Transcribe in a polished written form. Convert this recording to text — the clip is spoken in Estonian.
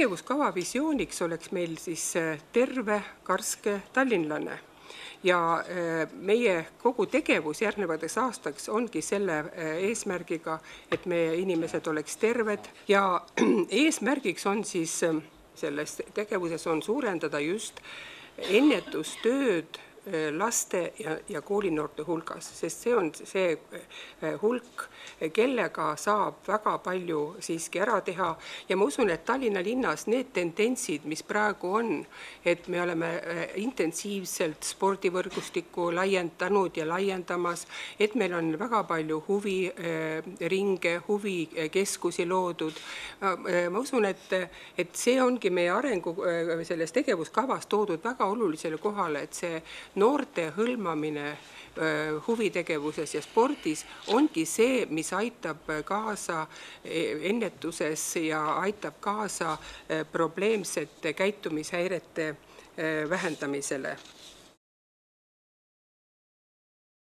tegevuskava visiooniks oleks meil siis terve karske tallinlane. Ja meie kogu tegevus järgnevateks aastaks ongi selle eesmärgiga, et meie inimesed oleks terved ja eesmärgiks on siis selles tegevuses on suurendada just ennetustööd laste ja koolinoorte hulgas, sest see on see hulk, kellega saab väga palju siiski ära teha. Ja ma usun, et Tallinna linnas need tendentsid, mis praegu on, et me oleme intensiivselt spordivõrgustikku laiendanud ja laiendamas, et meil on väga palju huviringe, huvikeskusi loodud. Ma usun, et see ongi meie arengu selles tegevuskavas toodud väga olulisele kohale, et see noorte hõlmamine huvitegevuses ja spordis ongi see, mis aitab kaasa ennetuses ja aitab kaasa probleemsete käitumishäirete vähendamisele.